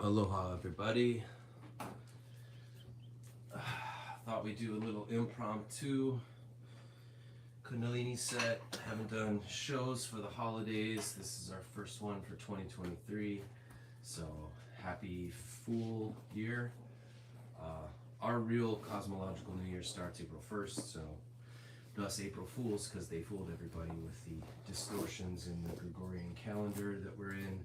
Aloha everybody. Thought we'd do a little impromptu Kundalini set. Haven't done shows for the holidays. This is our first one for 2023. So happy Fool Year. Our real cosmological New Year starts April 1st, so thus April Fools, because they fooled everybody with the distortions in the Gregorian calendar that we're in.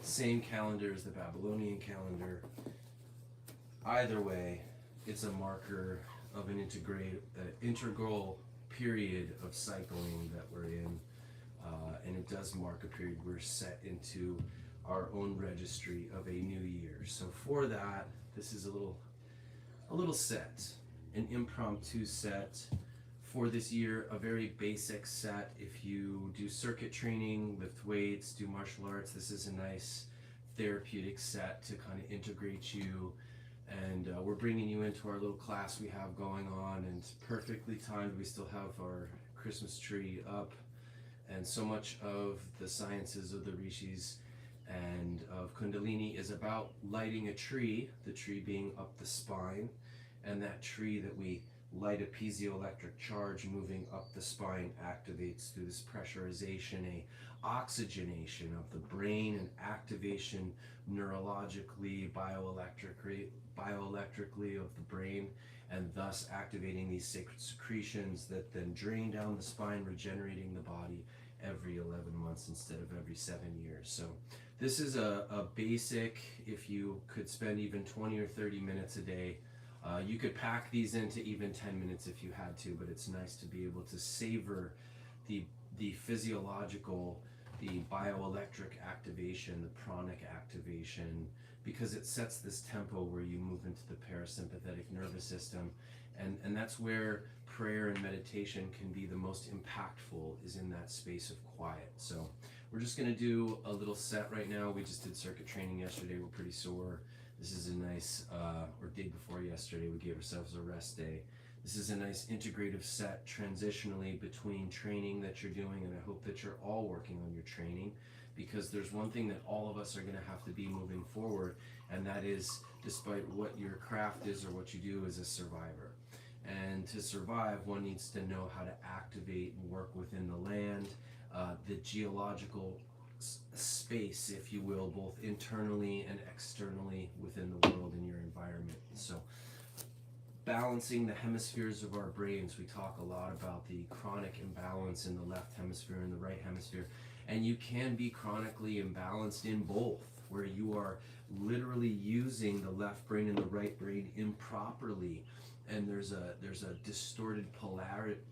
Same calendar as the Babylonian calendar. Either way, it's a marker of an integral period of cycling that we're in, and it does mark a period we're set into our own registry of a new year. So for that, this is a little set, an impromptu set for this year, a very basic set. If you do circuit training, lift weights, do martial arts, this is a nice therapeutic set to kind of integrate you. And we're bringing you into our little class we have going on, and it's perfectly timed. We still have our Christmas tree up, and so much of the sciences of the Rishis and of Kundalini is about lighting a tree, the tree being up the spine, and that tree that we light a piezoelectric charge moving up the spine activates through this pressurization, a oxygenation of the brain, and activation neurologically, bioelectrically of the brain, and thus activating these sacred secretions that then drain down the spine, regenerating the body every 11 months instead of every 7 years. So this is a basic, if you could spend even 20 or 30 minutes a day. You could pack these into even 10 minutes if you had to, but it's nice to be able to savor the physiological, the bioelectric activation, the pranic activation, because it sets this tempo where you move into the parasympathetic nervous system, and that's where prayer and meditation can be the most impactful, is in that space of quiet. So we're just going to do a little set right now. We just did circuit training yesterday. We're pretty sore. This is a nice, or day before yesterday, we gave ourselves a rest day. This is a nice integrative set transitionally between training that you're doing, and I hope that you're all working on your training, because there's one thing that all of us are going to have to be moving forward, and that is, despite what your craft is or what you do, as a survivor. And to survive, one needs to know how to activate and work within the land, the geological space, if you will, both internally and externally within the world and your environment. So balancing the hemispheres of our brains, we talk a lot about the chronic imbalance in the left hemisphere and the right hemisphere, and you can be chronically imbalanced in both, where you are literally using the left brain and the right brain improperly, and there's a distorted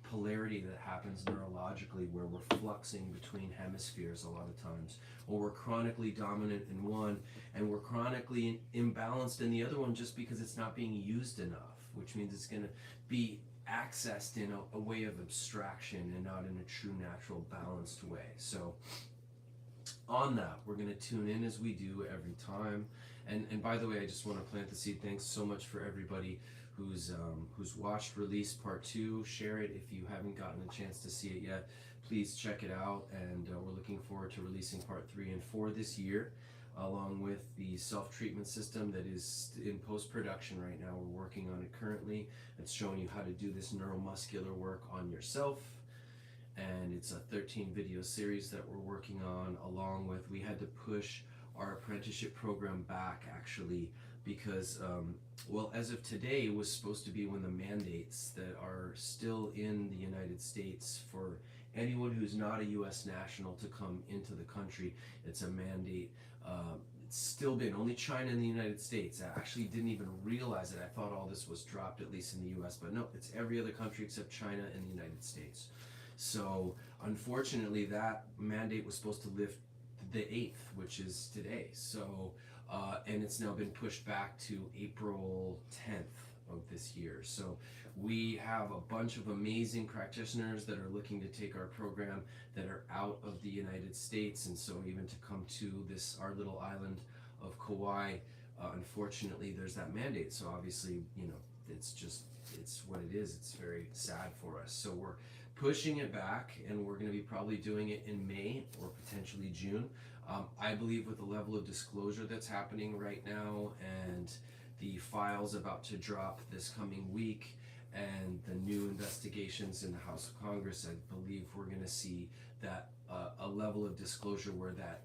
polarity that happens neurologically, where we're fluxing between hemispheres a lot of times, or we're chronically dominant in one and we're chronically imbalanced in the other one, just because it's not being used enough, which means it's going to be accessed in a way of abstraction and not in a true natural balanced way. So on that, we're going to tune in as we do every time. And by the way, I just want to plant the seed. Thanks so much for everybody who's watched Release Part 2. Share it if you haven't gotten a chance to see it yet. Please check it out, and we're looking forward to releasing Part 3 and 4 this year, along with the self-treatment system that is in post-production right now. We're working on it currently. It's showing you how to do this neuromuscular work on yourself, and it's a 13 video series that we're working on, along with, we had to push our apprenticeship program back, actually, because well, as of today was supposed to be when the mandates that are still in the United States for anyone who's not a US national to come into the country. It's a mandate. It's still been only China and the United States. I actually didn't even realize it. I thought all this was dropped, at least in the US, but no, it's every other country except China and the United States. So unfortunately, that mandate was supposed to lift the 8th, which is today. So and it's now been pushed back to April 10th of this year. So we have a bunch of amazing practitioners that are looking to take our program that are out of the United States, and so even to come to this, our little island of Kauai, unfortunately there's that mandate. So obviously, it's what it is. It's very sad for us. So we're pushing it back, and we're going to be probably doing it in May or potentially June. I believe with the level of disclosure that's happening right now, and the files about to drop this coming week, and the new investigations in the House of Congress, I believe we're going to see that a level of disclosure where that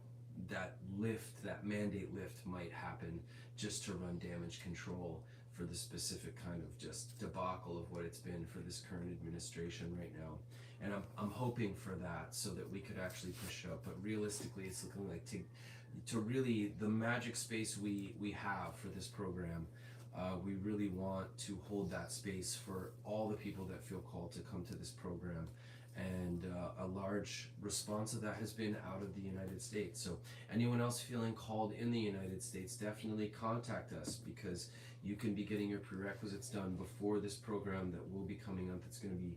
mandate lift might happen, just to run damage control for the specific kind of just debacle of what it's been for this current administration right now. And I'm hoping for that, so that we could actually push it up. But realistically, it's looking like to really, the magic space we have for this program, we really want to hold that space for all the people that feel called to come to this program. And a large response of that has been out of the United States. So anyone else feeling called in the United States, definitely contact us, because you can be getting your prerequisites done before this program that will be coming up. That's going to be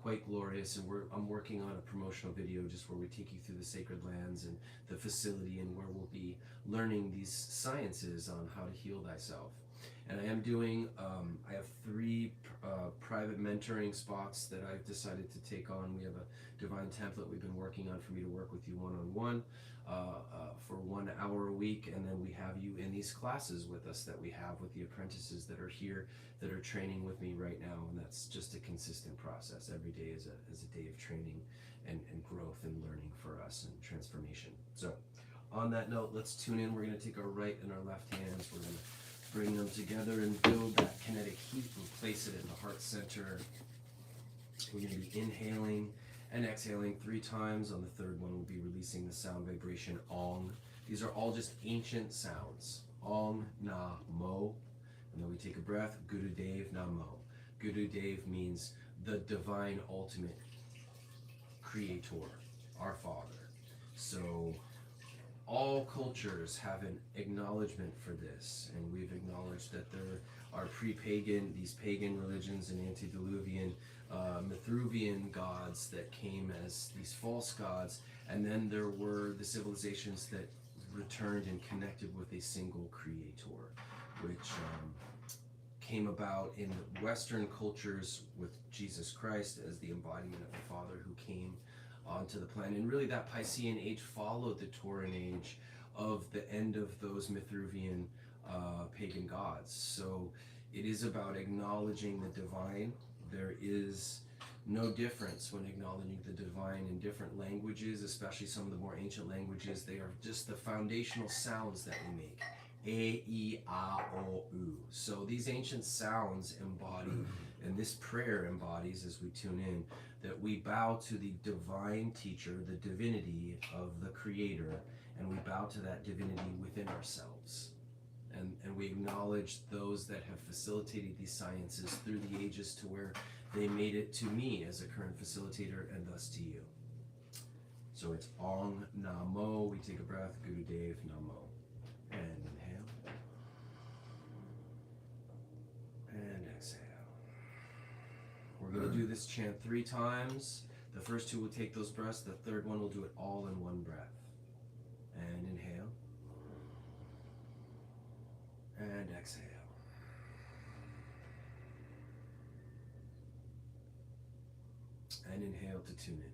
quite glorious. And I'm working on a promotional video just where we take you through the sacred lands and the facility, and where we'll be learning these sciences on how to heal thyself. And I am doing, I have 3 private mentoring spots that I've decided to take on. We have a divine template we've been working on for me to work with you one-on-one for 1 hour a week. And then we have you in these classes with us that we have with the apprentices that are here, that are training with me right now. And that's just a consistent process. Every day is a day of training and growth and learning for us, and transformation. So on that note, let's tune in. We're going to take our right and our left hands. We're going to bring them together and build that kinetic heat. We'll place it in the heart center. We're going to be inhaling and exhaling 3 times. On the third one, we'll be releasing the sound vibration Ong. These are all just ancient sounds. Ong, Na, Mo. And then we take a breath. Gurudev Namo. Gurudev means the divine ultimate creator, our Father. So all cultures have an acknowledgement for this, and we've acknowledged that there are these pagan religions and antediluvian Mithravian gods that came as these false gods, and then there were the civilizations that returned and connected with a single creator, which came about in Western cultures with Jesus Christ as the embodiment of the Father who came onto the planet. And really that Piscean age followed the Tauran age of the end of those Mithravian pagan gods. So it is about acknowledging the divine. There is no difference when acknowledging the divine in different languages, especially some of the more ancient languages. They are just the foundational sounds that we make. A, E, A, O, U. So these ancient sounds embody, and this prayer embodies, as we tune in, that we bow to the divine teacher, the divinity of the creator, and we bow to that divinity within ourselves. And we acknowledge those that have facilitated these sciences through the ages to where they made it to me as a current facilitator, and thus to you. So it's Ong Namo. We take a breath. Gurudev Namo. And inhale. And exhale. We're going to do this chant 3 times. The first 2 will take those breaths. The third one will do it all in one breath. And inhale. And exhale. And inhale to tune in.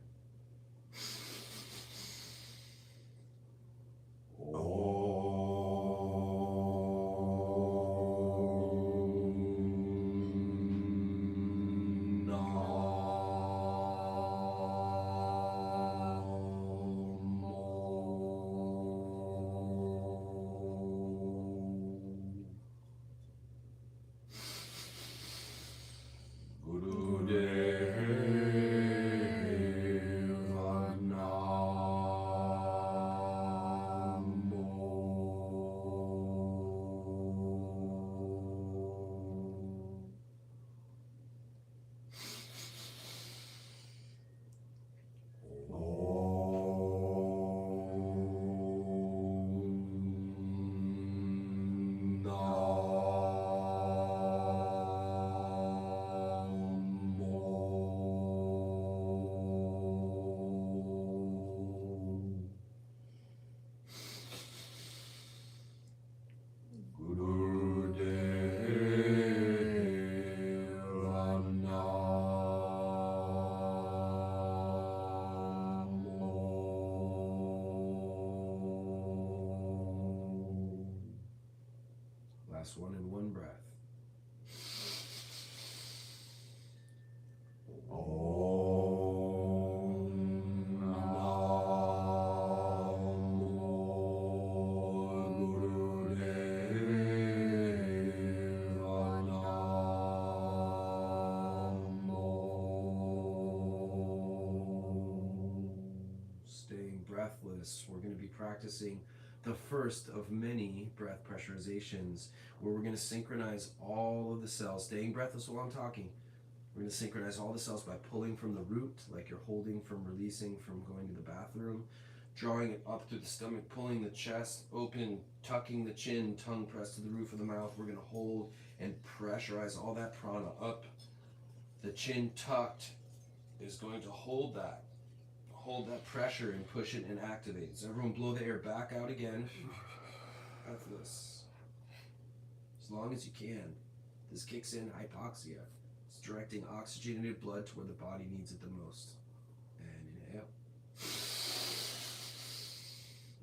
last one in one breath. Staying breathless, we're going to be practicing the first of many breath pressurizations where we're going to synchronize all of the cells, staying breathless while I'm talking. We're going to synchronize all the cells by pulling from the root, like you're holding from releasing from going to the bathroom, drawing it up through the stomach, pulling the chest open, tucking the chin, tongue pressed to the roof of the mouth. We're going to hold and pressurize all that prana up. The chin tucked is going to hold that pressure and push it and activate. So everyone blow the air back out again. Breathless. As long as you can. This kicks in hypoxia. It's directing oxygenated blood to where the body needs it the most. And inhale.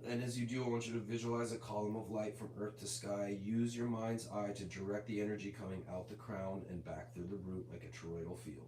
And as you do, I want you to visualize a column of light from earth to sky. Use your mind's eye to direct the energy coming out the crown and back through the root like a toroidal field.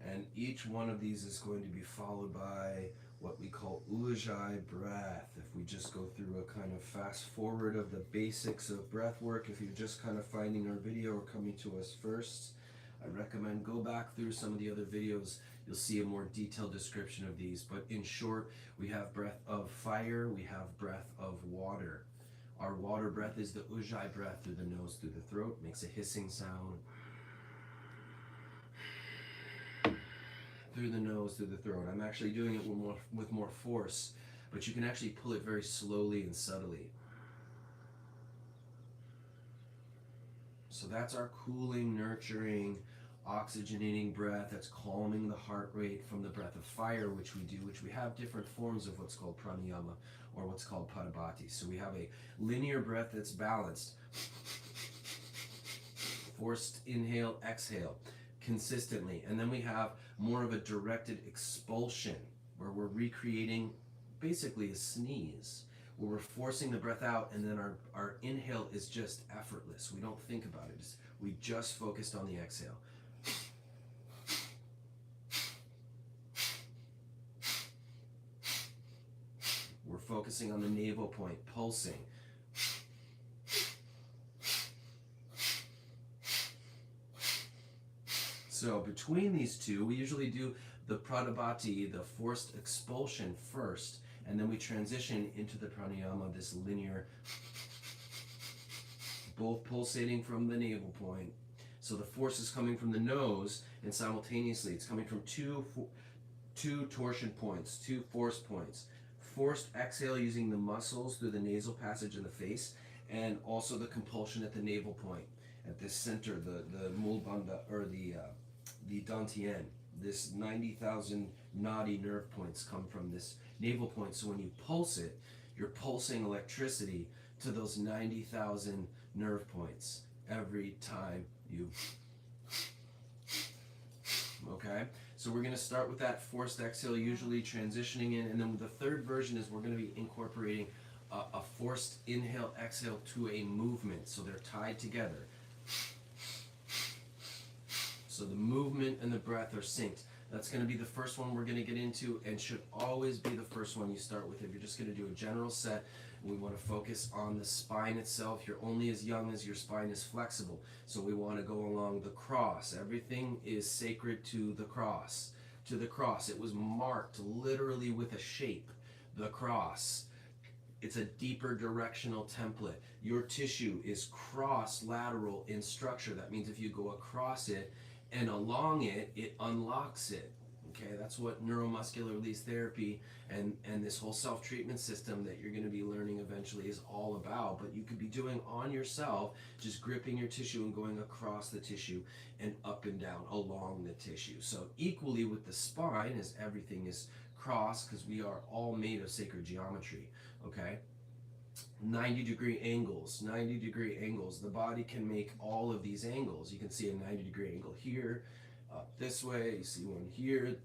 And each one of these is going to be followed by what we call ujjayi breath. If we just go through a kind of fast forward of the basics of breath work, if you're just kind of finding our video or coming to us first, I recommend go back through some of the other videos. You'll see a more detailed description of these. But in short, we have breath of fire, we have breath of water. Our water breath is the ujjayi breath through the nose, through the throat, makes a hissing sound. Through the nose, through the throat. I'm actually doing it with more force, but you can actually pull it very slowly and subtly. So that's our cooling, nurturing, oxygenating breath. That's calming the heart rate from the breath of fire, which we have different forms of what's called pranayama or what's called padabhati. So we have a linear breath that's balanced. Forced inhale, exhale consistently. And then we have more of a directed expulsion where we're recreating basically a sneeze, where we're forcing the breath out, and then our inhale is just effortless. We don't think about it. We just focused on the exhale. We're focusing on the navel point, pulsing. So between these two, we usually do the pradabhati, the forced expulsion first, and then we transition into the pranayama, this linear, both pulsating from the navel point. So the force is coming from the nose, and simultaneously it's coming from two torsion points, two force points. Forced exhale using the muscles through the nasal passage in the face, and also the compulsion at the navel point, at this center, the mulbandha, or the dantian. This 90,000 nadi nerve points come from this navel point. So when you pulse it, you're pulsing electricity to those 90,000 nerve points every time you. Okay? So we're going to start with that forced exhale, usually transitioning in, and then the third version is we're going to be incorporating a forced inhale, exhale to a movement. So they're tied together. So the movement and the breath are synced. That's going to be the first one we're going to get into, and should always be the first one you start with. If you're just going to do a general set, we want to focus on the spine itself. You're only as young as your spine is flexible. So we want to go along the cross. Everything is sacred to the cross. To the cross. It was marked literally with a shape. The cross. It's a deeper directional template. Your tissue is cross-lateral in structure. That means if you go across it and along it, it unlocks it. Okay, that's what neuromuscular release therapy and this whole self-treatment system that you're going to be learning eventually is all about. But you could be doing on yourself, just gripping your tissue and going across the tissue and up and down along the tissue. So equally with the spine, as everything is crossed, because we are all made of sacred geometry. Okay, 90-degree angles, 90-degree angles. The body can make all of these angles. You can see a 90-degree angle here, up this way. You see one here,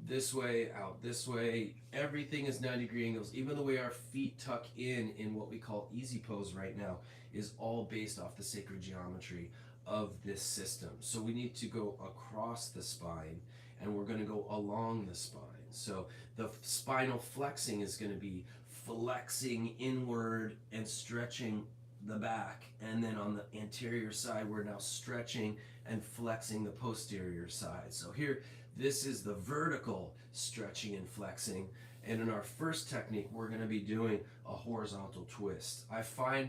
this way, out this way. Everything is 90-degree angles. Even the way our feet tuck in what we call easy pose right now is all based off the sacred geometry of this system. So we need to go across the spine, and we're going to go along the spine. So the spinal flexing is going to be flexing inward and stretching the back, and then on the anterior side we're now stretching and flexing the posterior side. So here, this is the vertical stretching and flexing, and in our first technique we're going to be doing a horizontal twist. I find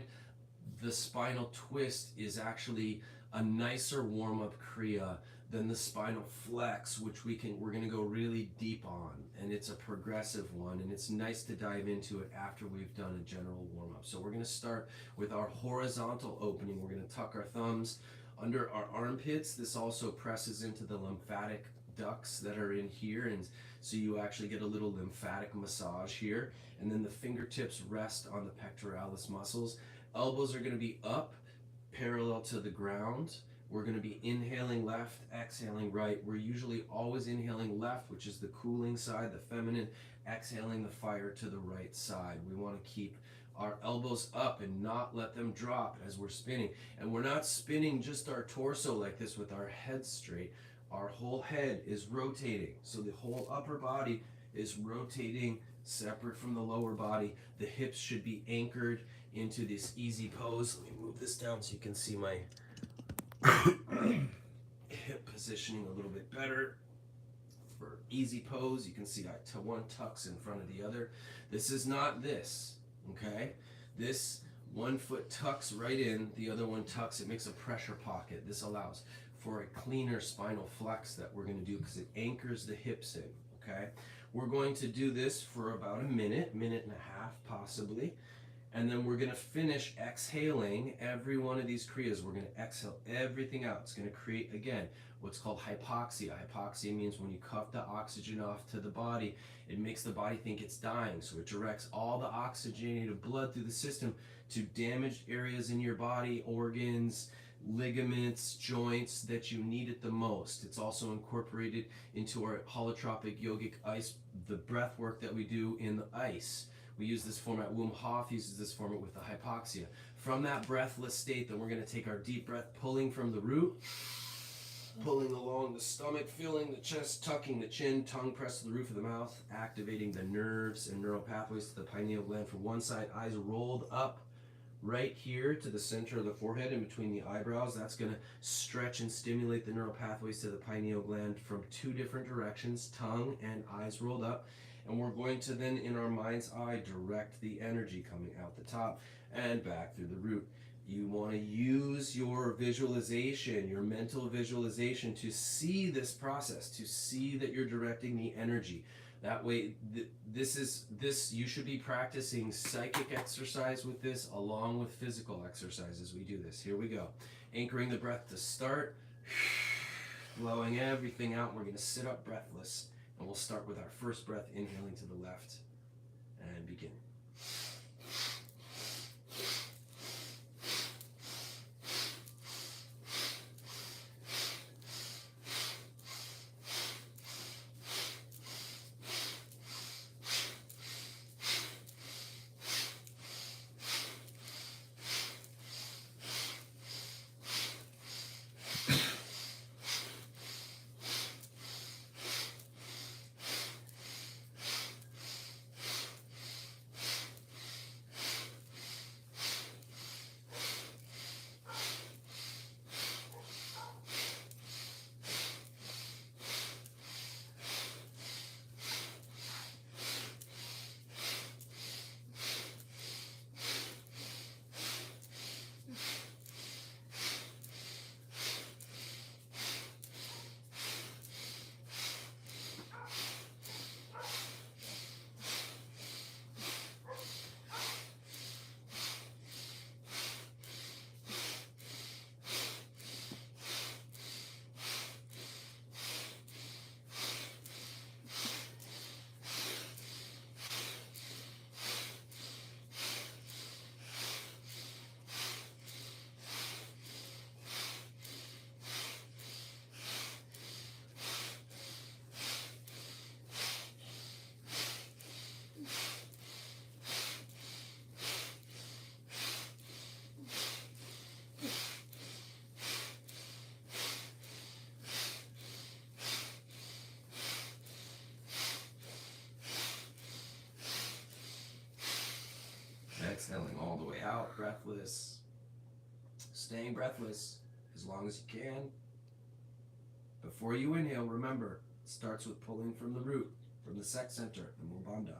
the spinal twist is actually a nicer warm-up kriya than the spinal flex, which we're going to go really deep on, and it's a progressive one, and it's nice to dive into it after we've done a general warm-up. So we're going to start with our horizontal opening. We're going to tuck our thumbs under our armpits. This also presses into the lymphatic ducts that are in here, and so you actually get a little lymphatic massage here, and then the fingertips rest on the pectoralis muscles. Elbows are going to be up parallel to the ground. We're going to be inhaling left, exhaling right. We're usually always inhaling left, which is the cooling side, the feminine, exhaling the fire to the right side. We want to keep our elbows up and not let them drop as we're spinning. And we're not spinning just our torso like this with our head straight. Our whole head is rotating. So the whole upper body is rotating separate from the lower body. The hips should be anchored into this easy pose. Let me move this down so you can see my hip positioning a little bit better. For easy pose, you can see one tucks in front of the other. This is not this, okay? This one foot tucks right in, the other one tucks. It makes a pressure pocket. This allows for a cleaner spinal flex that we're going to do because it anchors the hips in, okay? We're going to do this for about a minute and a half possibly. And then we're going to finish exhaling every one of these kriyas. We're going to exhale everything out. It's going to create, again, what's called hypoxia. Hypoxia means when you cut the oxygen off to the body, it makes the body think it's dying. So it directs all the oxygenated blood through the system to damaged areas in your body, organs, ligaments, joints that you need it the most. It's also incorporated into our holotropic yogic ice, the breath work that we do in the ice. We use this format. Wim Hof uses this format with the hypoxia. From that breathless state, then we're going to take our deep breath, pulling from the root, pulling along the stomach, filling the chest, tucking the chin, tongue pressed to the roof of the mouth, activating the nerves and neural pathways to the pineal gland from one side, eyes rolled up right here to the center of the forehead in between the eyebrows. That's going to stretch and stimulate the neural pathways to the pineal gland from two different directions, tongue and eyes rolled up. And we're going to then, in our mind's eye, direct the energy coming out the top and back through the root. You want to use your visualization, your mental visualization, to see this process, to see that you're directing the energy. That way, you should be practicing psychic exercise with this along with physical exercise as we do this. Here we go. Anchoring the breath to start, blowing everything out. We're going to sit up breathless. And we'll start with our first breath, inhaling to the left, and begin. Exhaling all the way out, breathless. Staying breathless as long as you can. Before you inhale, remember, it starts with pulling from the root, from the sex center, the Mubandha.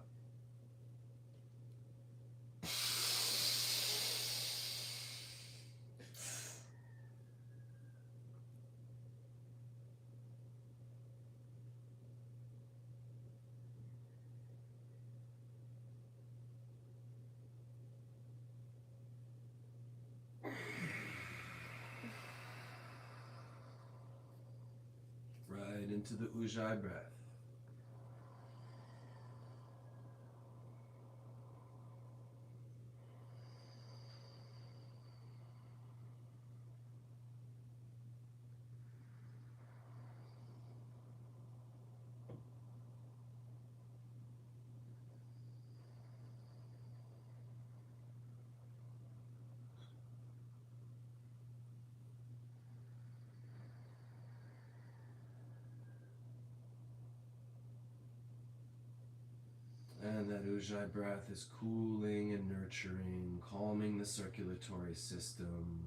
Right into the Ujjayi breath. And that Ujjayi breath is cooling and nurturing, calming the circulatory system.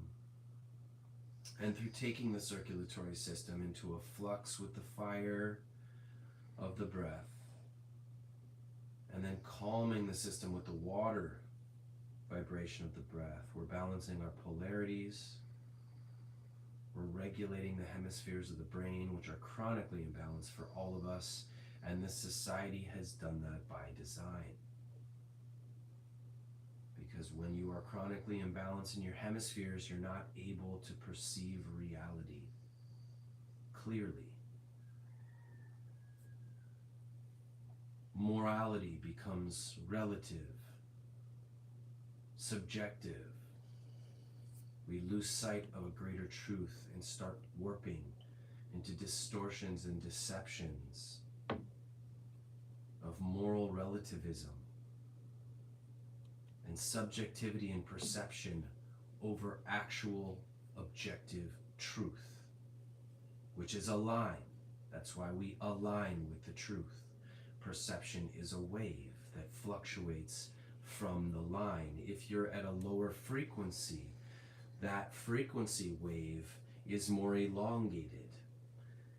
And through taking the circulatory system into a flux with the fire of the breath, and then calming the system with the water vibration of the breath, we're balancing our polarities. We're regulating the hemispheres of the brain, which are chronically imbalanced for all of us. And this society has done that by design. Because when you are chronically imbalanced in your hemispheres, you're not able to perceive reality clearly. Morality becomes relative, subjective. We lose sight of a greater truth and start warping into distortions and deceptions of moral relativism and subjectivity and perception over actual objective truth, which is a line. That's why we align with the truth. Perception is a wave that fluctuates from the line. If you're at a lower frequency, that frequency wave is more elongated,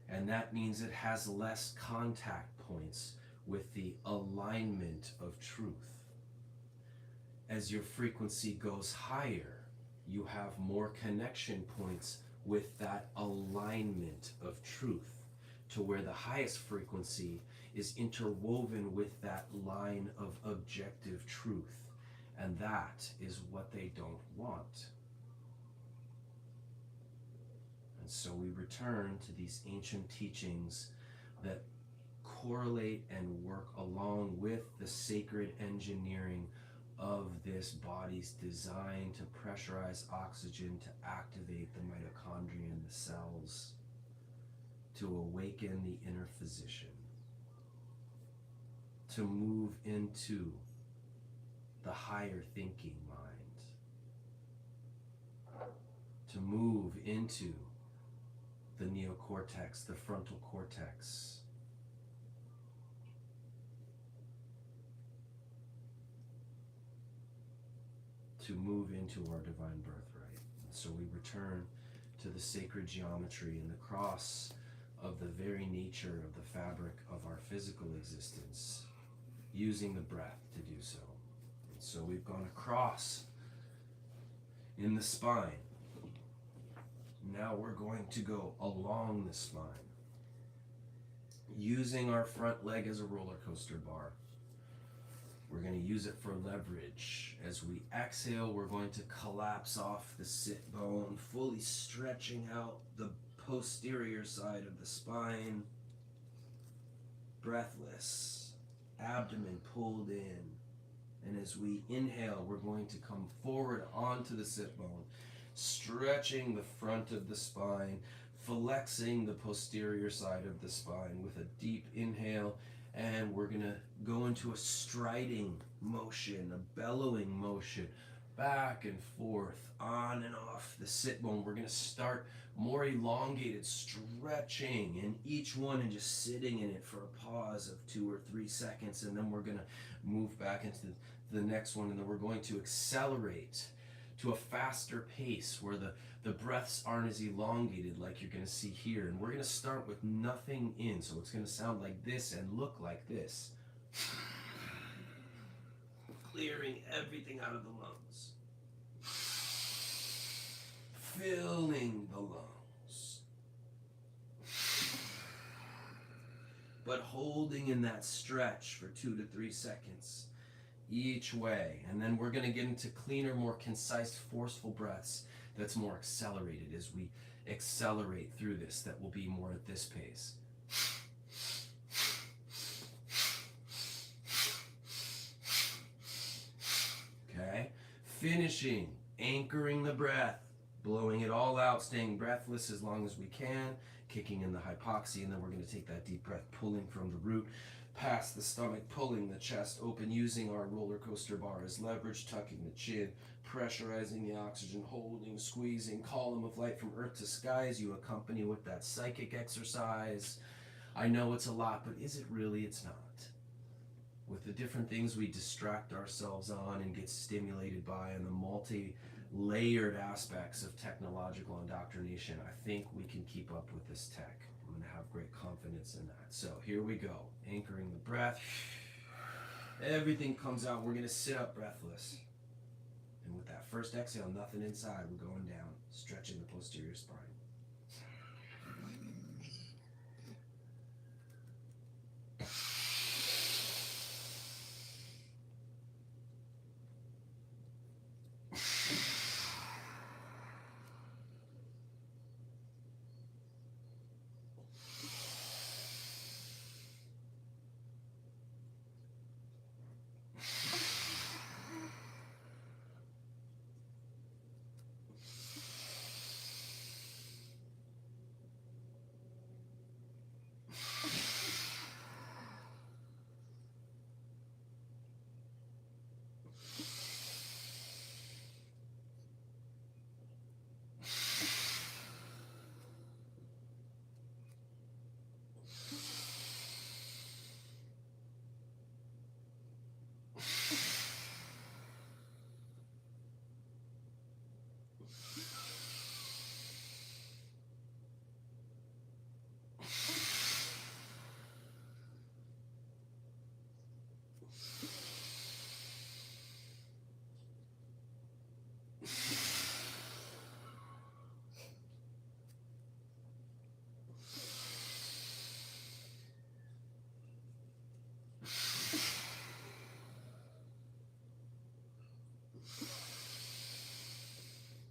and that means it has less contact points with the alignment of truth. As your frequency goes higher, you have more connection points with that alignment of truth, to where the highest frequency is interwoven with that line of objective truth. And that is what they don't want. And so we return to these ancient teachings that correlate and work along with the sacred engineering of this body's design to pressurize oxygen, to activate the mitochondria in the cells, to awaken the inner physician, to move into the higher thinking mind, to move into the neocortex, the frontal cortex, to move into our divine birthright. So we return to the sacred geometry and the cross of the very nature of the fabric of our physical existence, using the breath to do so. And so we've gone across in the spine. Now we're going to go along the spine, using our front leg as a roller coaster bar. We're going to use it for leverage. As we exhale, we're going to collapse off the sit bone, fully stretching out the posterior side of the spine. Breathless, abdomen pulled in. And as we inhale, we're going to come forward onto the sit bone, stretching the front of the spine, flexing the posterior side of the spine with a deep inhale. And we're going to go into a striding motion, a bellowing motion, back and forth, on and off the sit bone. We're going to start more elongated, stretching in each one and just sitting in it for a pause of 2 or 3 seconds. And then we're going to move back into the next one, and then we're going to accelerate to a faster pace where the breaths aren't as elongated like you're going to see here. And we're going to start with nothing in, so it's going to sound like this and look like this. Clearing everything out of the lungs. Filling the lungs. But holding in that stretch for 2 to 3 seconds each way. And then we're going to get into cleaner, more concise, forceful breaths that's more accelerated as we accelerate through this. That will be more at this pace. Okay? Finishing, anchoring the breath, blowing it all out, staying breathless as long as we can, kicking in the hypoxia, and then we're going to take that deep breath, pulling from the root, past the stomach, pulling the chest open, using our roller coaster bar as leverage, tucking the chin, pressurizing the oxygen, holding, squeezing, column of light from earth to sky as you accompany with that psychic exercise. I know it's a lot, but is it really? It's not. With the different things we distract ourselves on and get stimulated by, and the multi-layered aspects of technological indoctrination, I think we can keep up with this tech. I'm going to have great confidence in that. So here we go. Anchoring the breath. Everything comes out. We're going to sit up breathless. And with that first exhale, nothing inside. We're going down, stretching the posterior spine.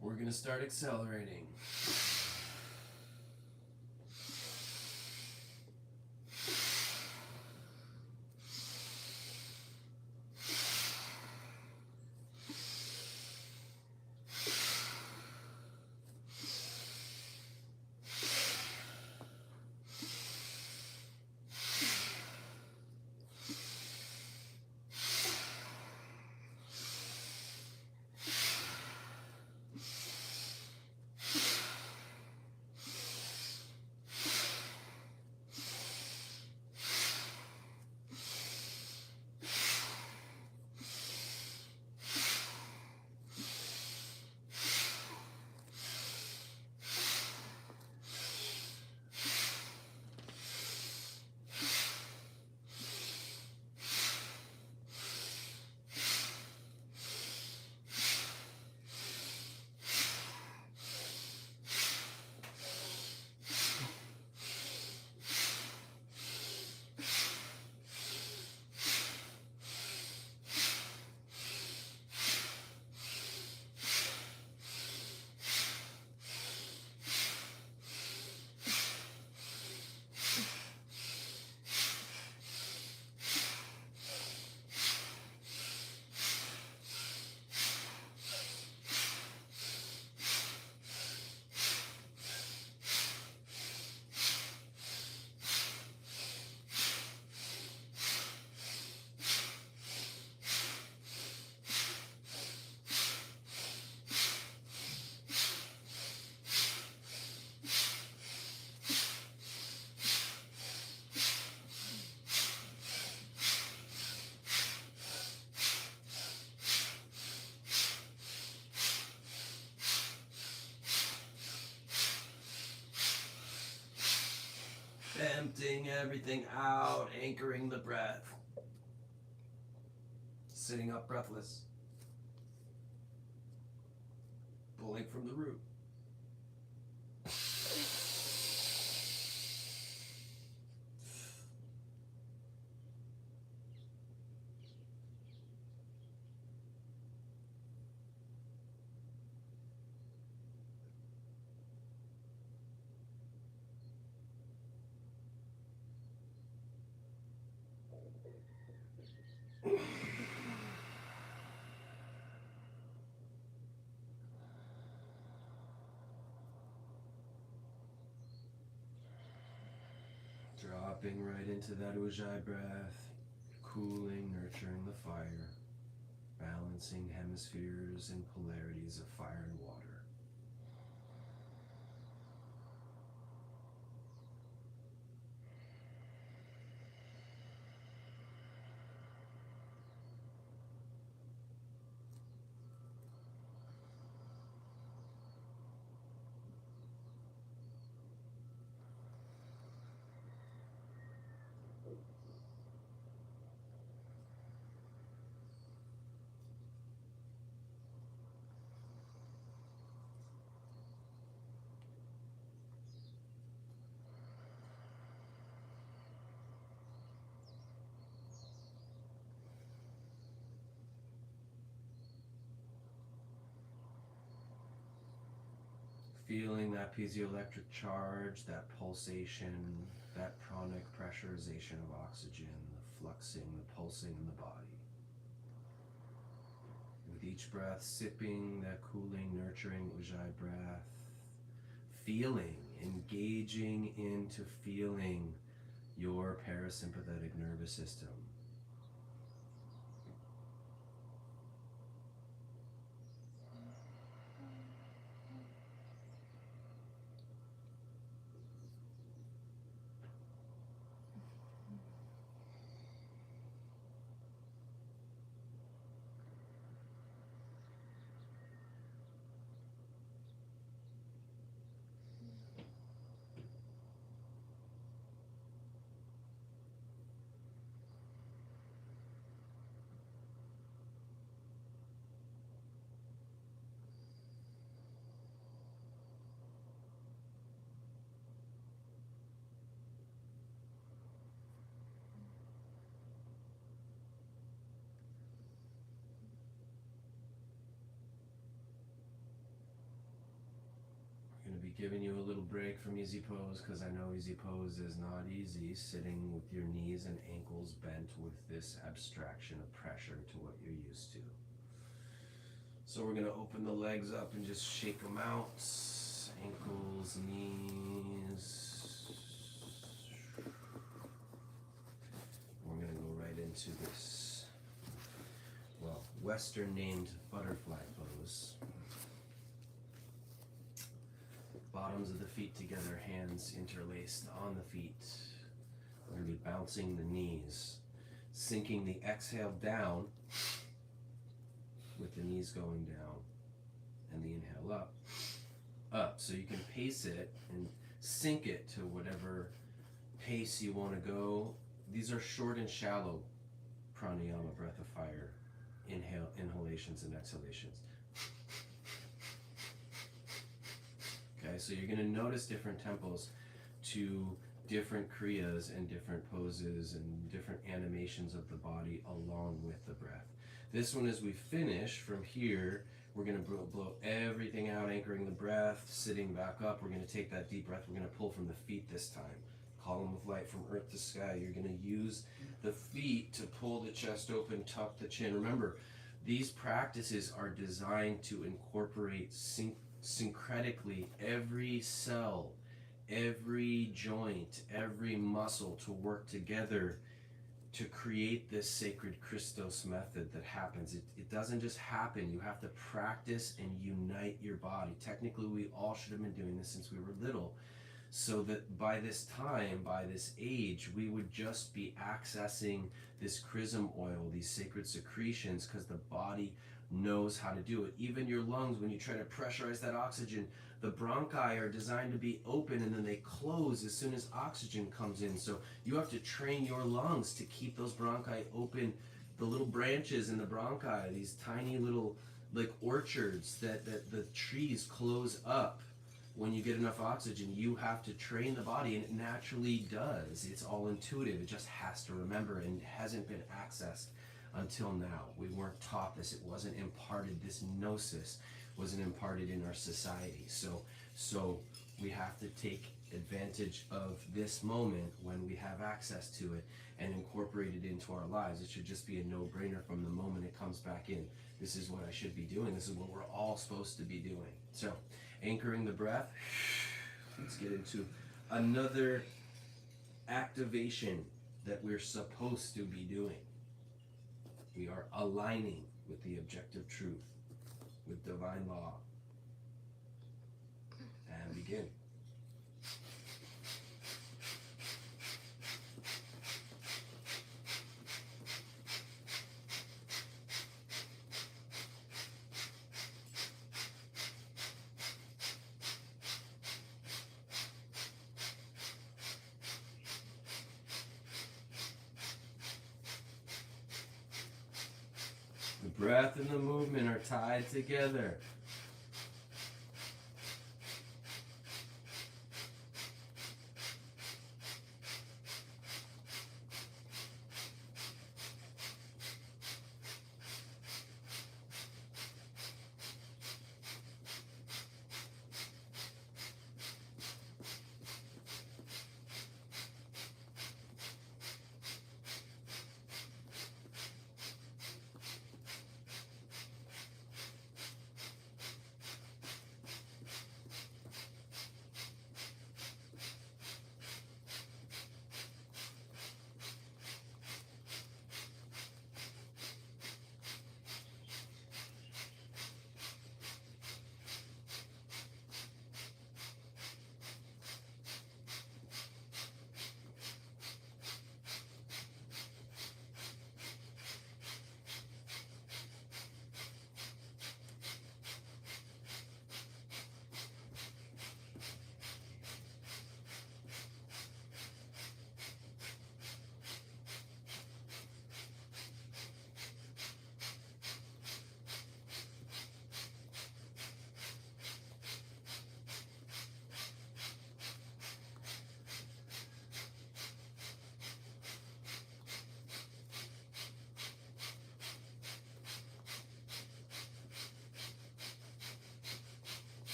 We're going to start accelerating. Emptying everything out, anchoring the breath. Sitting up breathless. Pulling from the root. Dropping right into that Ujjayi breath, cooling, nurturing the fire, balancing hemispheres and polarities of fire and water. Feeling that piezoelectric charge, that pulsation, that pranic pressurization of oxygen, the fluxing, the pulsing in the body. With each breath, sipping that cooling, nurturing Ujjayi breath, feeling, engaging into feeling your parasympathetic nervous system. Giving you a little break from easy pose because I know easy pose is not easy, sitting with your knees and ankles bent with this abstraction of pressure to what you're used to. So we're going to open the legs up and just shake them out. Ankles, knees. We're going to go right into this, well, Western named butterfly pose. Bottoms of the feet together, hands interlaced on the feet. We're going to be bouncing the knees, sinking the exhale down with the knees going down and the inhale up. Up. So you can pace it and sink it to whatever pace you want to go. These are short and shallow pranayama, breath of fire, inhalations and exhalations. Okay, so you're going to notice different tempos to different kriyas and different poses and different animations of the body along with the breath. This one, as we finish from here, we're going to blow everything out, anchoring the breath, sitting back up. We're going to take that deep breath. We're going to pull from the feet this time. Column of light from earth to sky. You're going to use the feet to pull the chest open, tuck the chin. Remember, these practices are designed to incorporate syncretically every cell, every joint, every muscle to work together to create this sacred Christos method that happens. It doesn't just happen. You have to practice and unite your body. Technically, we all should have been doing this since we were little, so that by this time, by this age, we would just be accessing this chrism oil, these sacred secretions, because the body knows how to do it. Even your lungs, when you try to pressurize that oxygen, the bronchi are designed to be open and then they close as soon as oxygen comes in. So you have to train your lungs to keep those bronchi open. The little branches in the bronchi, these tiny little like orchards that the trees close up when you get enough oxygen. You have to train the body, and it naturally does. It's all intuitive. It just has to remember, and it hasn't been accessed until now. We weren't taught this. It wasn't imparted. This gnosis wasn't imparted in our society. So we have to take advantage of this moment when we have access to it and incorporate it into our lives. It should just be a no-brainer from the moment it comes back in. This is what I should be doing. This is what we're all supposed to be doing. So anchoring the breath. Let's get into another activation that we're supposed to be doing. We are aligning with the objective truth, with divine law. And begin. The breath and the movement are tied together.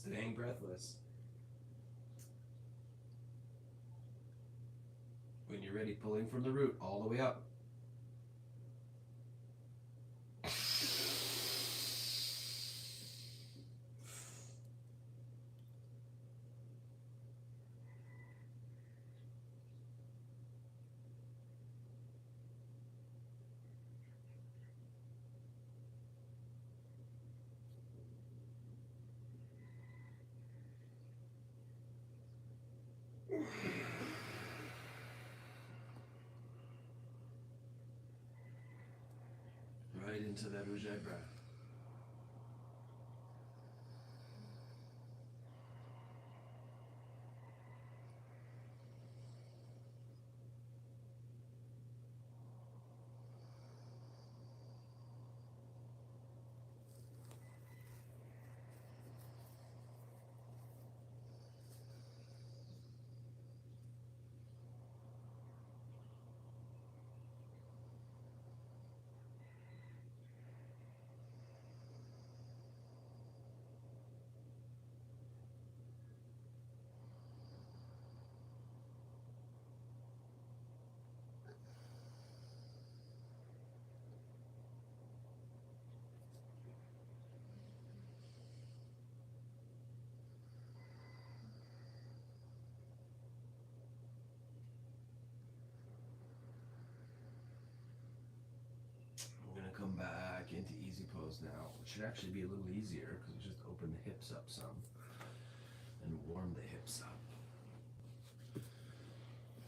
Staying breathless. When you're ready, pulling from the root all the way up. Right into that Ujjayi breath. Come back into easy pose now, which should actually be a little easier because we just open the hips up some and warm the hips up.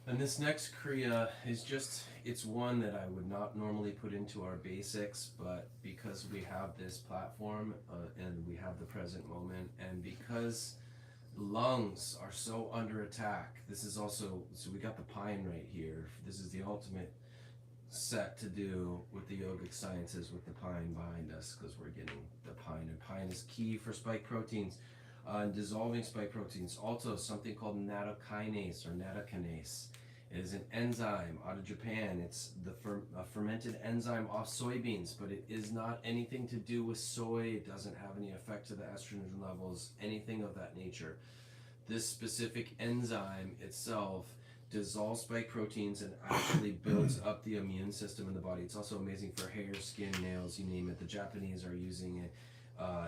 And this next kriya is just, it's one that I would not normally put into our basics, but because we have this platform and we have the present moment, and because lungs are so under attack, this is also, so we got the pine right here. This is the ultimate set to do with the yogic sciences with the pine behind us, because we're getting the pine, and pine is key for spike proteins, dissolving spike proteins. Also something called nattokinase or nattokinase. It is an enzyme out of Japan. It's the fermented enzyme off soybeans, but it is not anything to do with soy. It doesn't have any effect to the estrogen levels, anything of that nature. This specific enzyme itself dissolves spike proteins and actually builds up the immune system in the body. It's also amazing for hair, skin, nails, you name it. The Japanese are using it.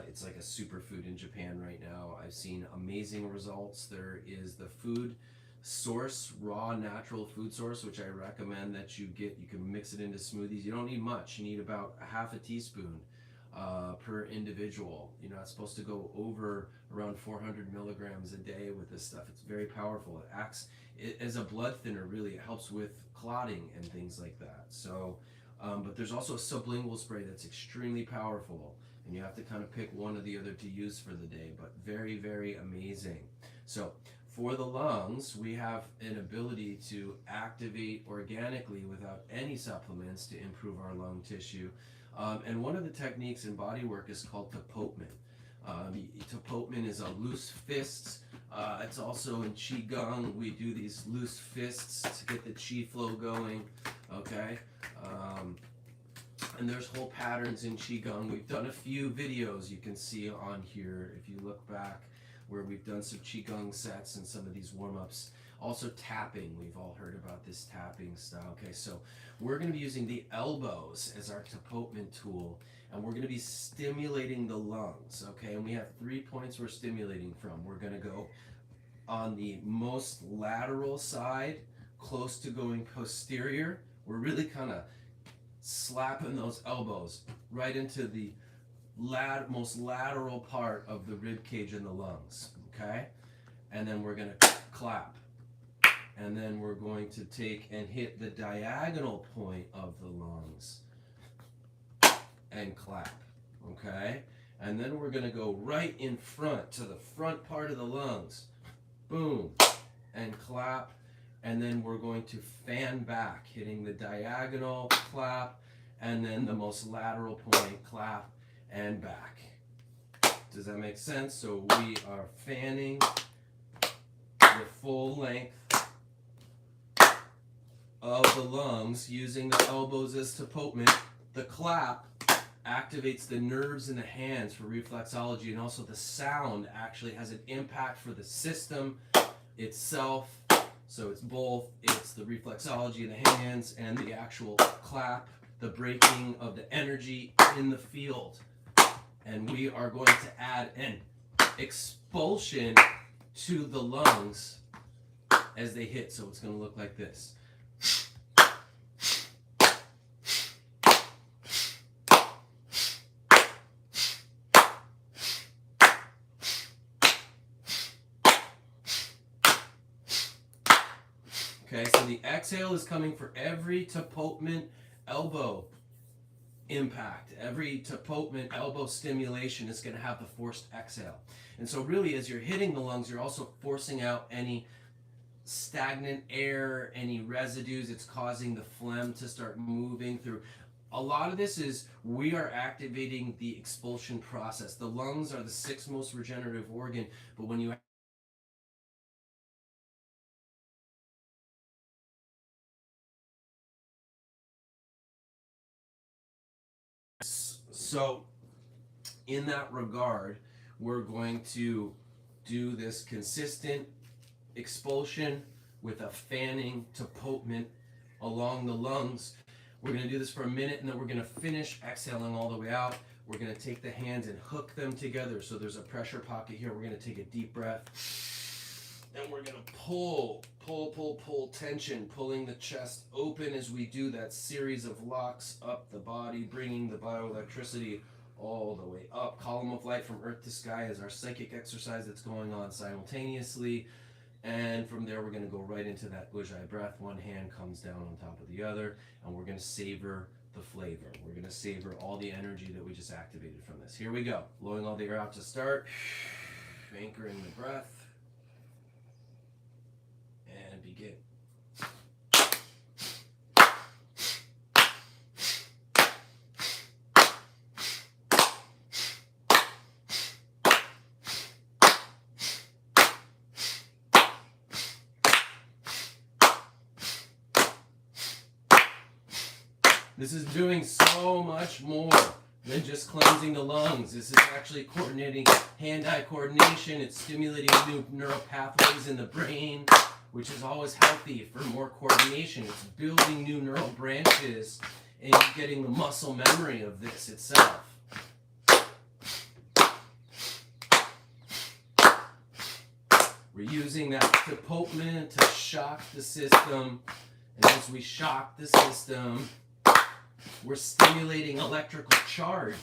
It's like a superfood in Japan right now. I've seen amazing results. There is the food source, raw natural food source, which I recommend that you get. You can mix it into smoothies. You don't need much. You need about a half a teaspoon per individual. You're not supposed to go over around 400 milligrams a day with this stuff. It's very powerful. It acts as a blood thinner, really. It helps with clotting and things like that. So, but there's also a sublingual spray that's extremely powerful, and you have to kind of pick one or the other to use for the day, but very, very amazing. So for the lungs, we have an ability to activate organically without any supplements to improve our lung tissue. And one of the techniques in body work is called tapotment. Tapotment is a loose fist. It's also in Qigong. We do these loose fists to get the Qi flow going. Okay? And there's whole patterns in Qigong. We've done a few videos you can see on here if you look back, where we've done some Qigong sets and some of these warm-ups. Also tapping, we've all heard about this tapping style. Okay, so we're going to be using the elbows as our tapotment tool, and we're going to be stimulating the lungs. Okay, and we have 3 points we're stimulating from. We're going to go on the most lateral side, close to going posterior. We're really kind of slapping those elbows right into the most lateral part of the rib cage and the lungs. Okay, and then we're going to clap. And then we're going to take and hit the diagonal point of the lungs and clap, okay? And then we're gonna go right in front to the front part of the lungs, boom, and clap. And then we're going to fan back, hitting the diagonal, clap, and then the most lateral point, clap, and back. Does that make sense? So we are fanning the full length of the lungs using the elbows as tapotment. The clap activates the nerves in the hands for reflexology, and also the sound actually has an impact for the system itself. So it's both, it's the reflexology in the hands and the actual clap, the breaking of the energy in the field. And we are going to add an expulsion to the lungs as they hit. So it's going to look like this. Okay, so the exhale is coming for every tapotment elbow impact. Every tapotment elbow stimulation is going to have the forced exhale. And so really, as you're hitting the lungs, you're also forcing out any stagnant air, any residues. It's causing the phlegm to start moving through. A lot of this is we are activating the expulsion process. The lungs are the 6th most regenerative organ, but when you So in that regard, we're going to do this consistent expulsion with a fanning tapotment along the lungs. We're going to do this for a minute, and then we're going to finish exhaling all the way out. We're going to take the hands and hook them together. So there's a pressure pocket here. We're going to take a deep breath, and we're going to pull tension, pulling the chest open as we do that series of locks up the body, bringing the bioelectricity all the way up. Column of light from earth to sky is our psychic exercise that's going on simultaneously. And from there, we're going to go right into that Ujjayi breath. One hand comes down on top of the other, and we're going to savor the flavor. We're going to savor all the energy that we just activated from this. Here we go. Blowing all the air out to start. Anchoring the breath. And begin. This is doing so much more than just cleansing the lungs. This is actually coordinating hand-eye coordination. It's stimulating new neural pathways in the brain, which is always healthy for more coordination. It's building new neural branches and getting the muscle memory of this itself. We're using that deportment to shock the system. And as we shock the system, we're stimulating electrical charge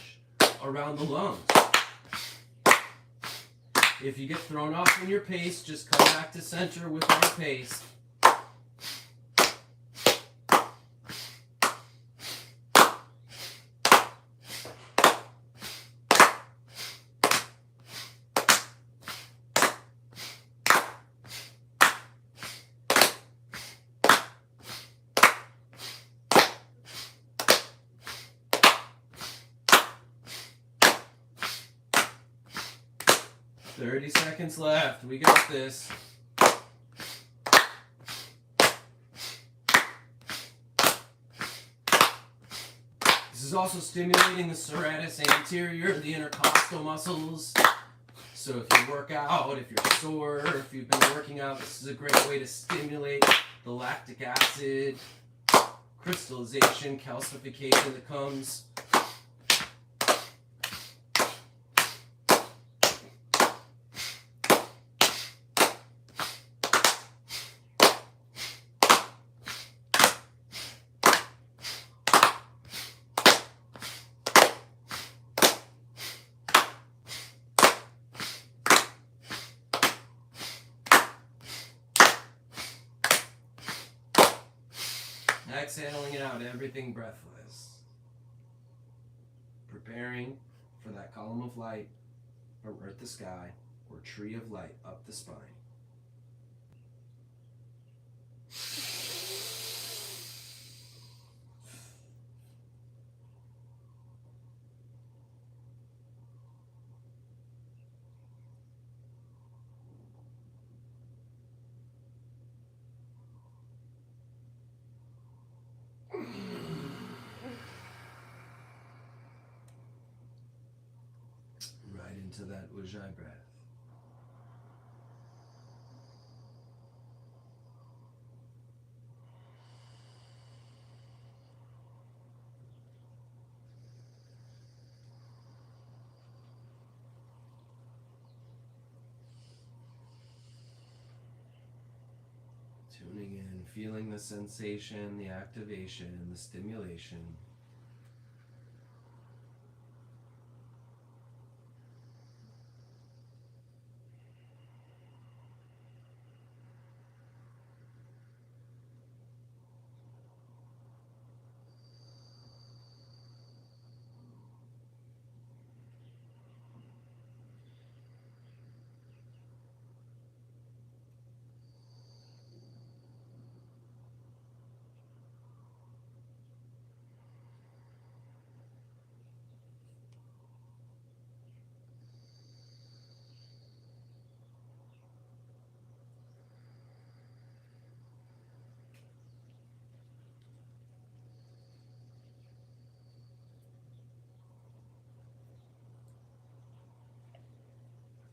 around the lungs. If you get thrown off in your pace, just come back to center with our pace. 30 seconds left. We got this. This is also stimulating the serratus anterior, the intercostal muscles. So if you work out, if you're sore, if you've been working out, this is a great way to stimulate the lactic acid crystallization, calcification that comes. Exhaling out everything breathless. Preparing for that column of light from earth to sky, or tree of light up the spine. Into that Ujjayi breath. Tuning in, feeling the sensation, the activation, the stimulation.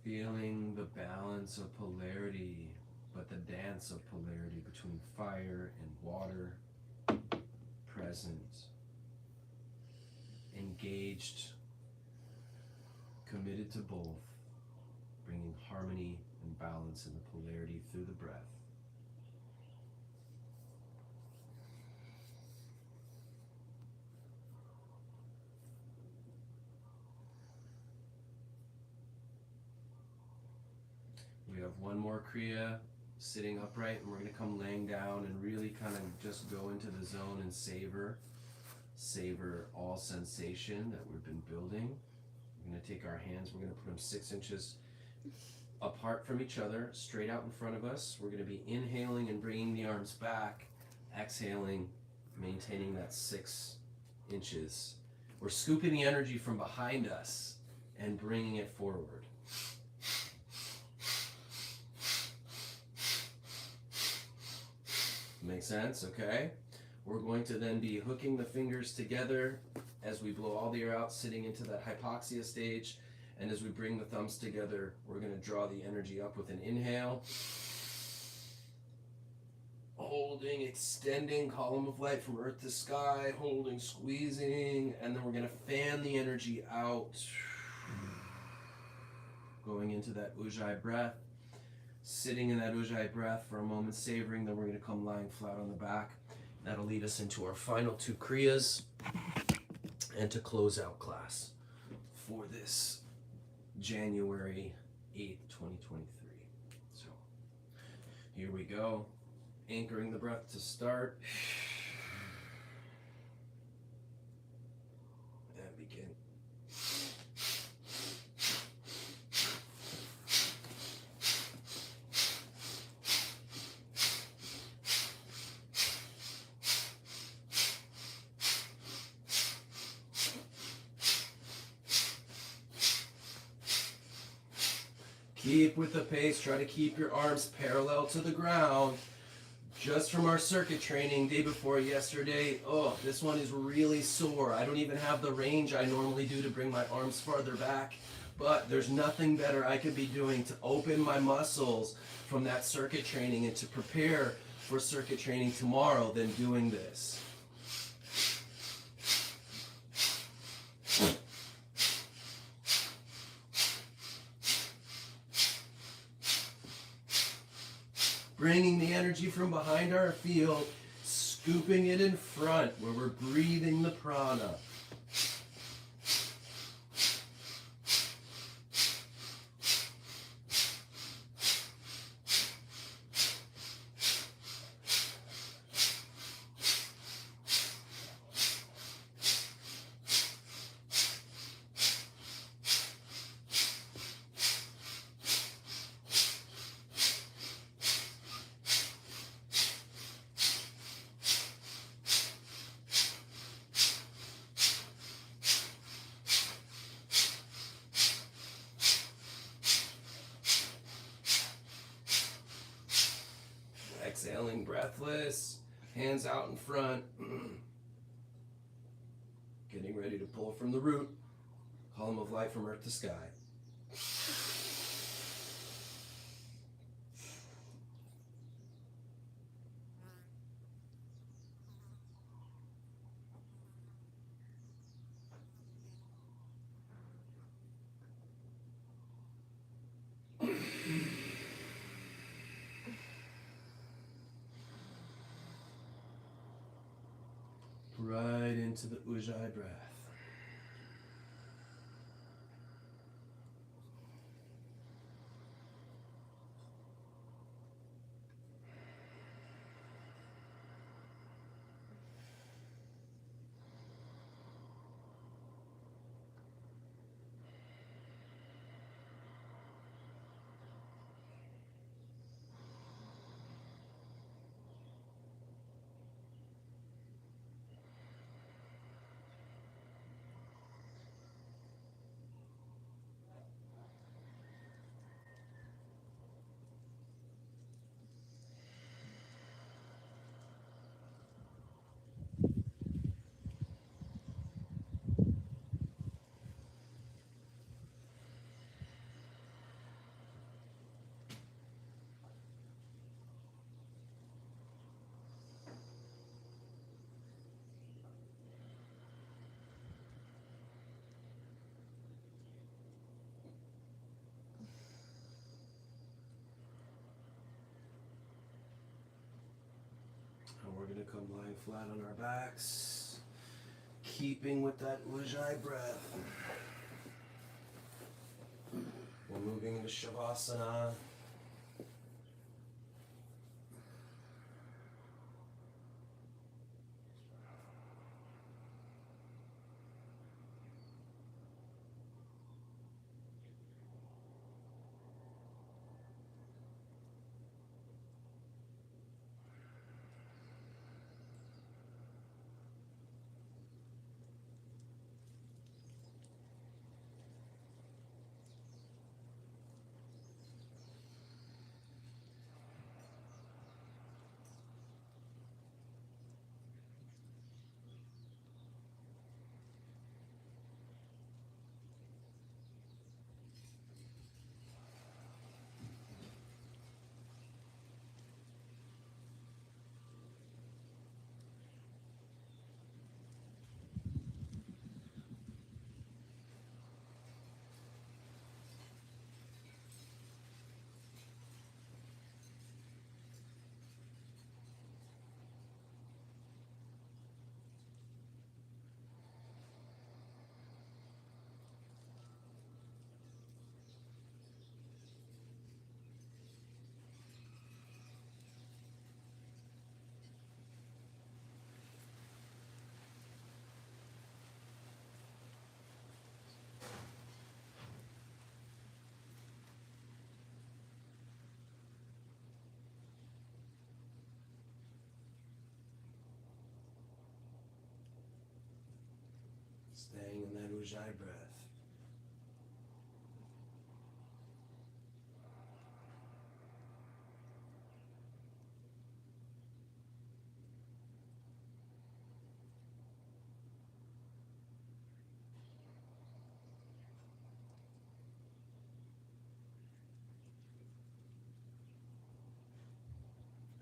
Feeling the balance of polarity, but the dance of polarity between fire and water, present, engaged, committed to both, bringing harmony and balance in the polarity through the breath. We have one more kriya sitting upright, and we're going to come laying down and really kind of just go into the zone and savor all sensation that we've been building. We're going to take our hands, we're going to put them 6 inches apart from each other, straight out in front of us. We're going to be inhaling and bringing the arms back, exhaling, maintaining that 6 inches. We're scooping the energy from behind us and bringing it forward. Make sense? Okay. We're going to then be hooking the fingers together as we blow all the air out, sitting into that hypoxia stage. And as we bring the thumbs together, we're going to draw the energy up with an inhale. Holding, extending, column of light from earth to sky, holding, squeezing, and then we're going to fan the energy out. Going into that Ujjayi breath. Sitting in that Ujjayi breath for a moment, savoring, then we're going to come lying flat on the back. That'll lead us into our final 2 kriyas and to close out class for this January 8th, 2023. So here we go. Anchoring the breath to start. And begin. Keep with the pace. Try to keep your arms parallel to the ground. Just from our circuit training day before yesterday, this one is really sore. I don't even have the range I normally do to bring my arms farther back, but there's nothing better I could be doing to open my muscles from that circuit training and to prepare for circuit training tomorrow than doing this. Bringing the energy from behind our field, scooping it in front where we're breathing the prana. Exhaling, breathless, hands out in front. Getting ready to pull from the root, column of light from earth to sky. Right into the Ujjayi breath. We're going to come lying flat on our backs, keeping with that Ujjayi breath. We're moving into Shavasana. Staying in that Ujjayi breath.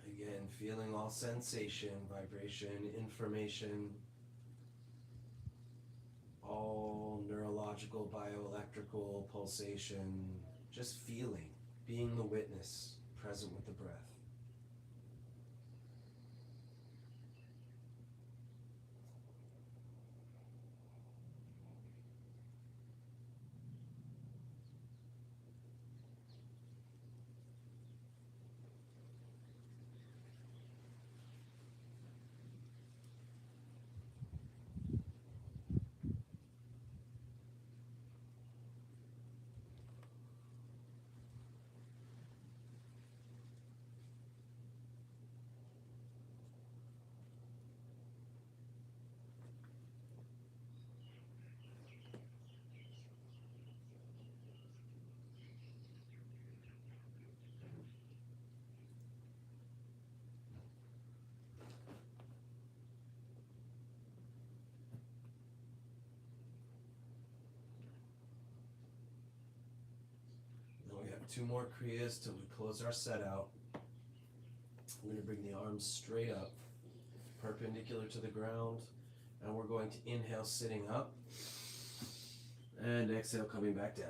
Again, feeling all sensation, vibration, information, all neurological, bioelectrical pulsation, just feeling, being the witness, present with the breath. We have 2 more kriyas till we close our set out. We're going to bring the arms straight up, perpendicular to the ground, and we're going to inhale sitting up, and exhale coming back down.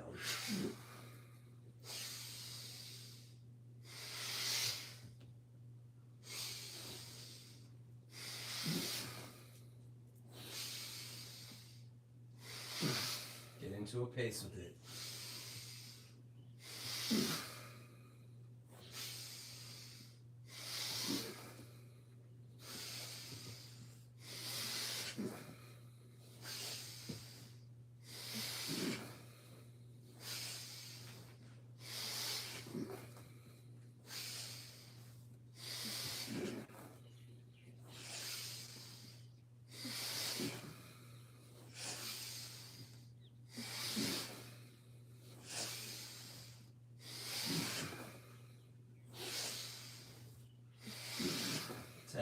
Get into a pace with it.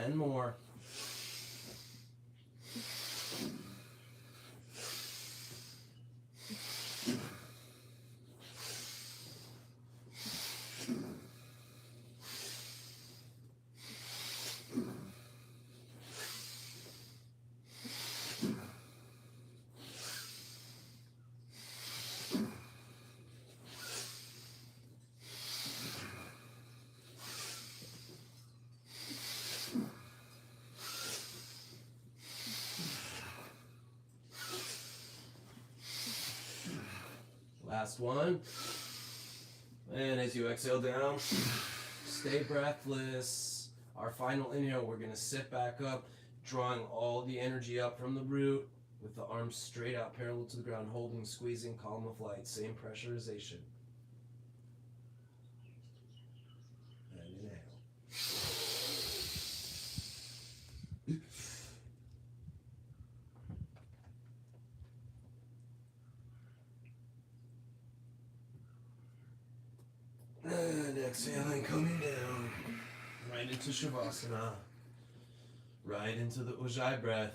And more. Last one. And as you exhale down, stay breathless. Our final inhale, we're going to sit back up, drawing all the energy up from the root with the arms straight out, parallel to the ground, holding, squeezing, column of light. Same pressurization. And inhale. And exhaling, coming down, right into Shavasana, right into the Ujjayi breath.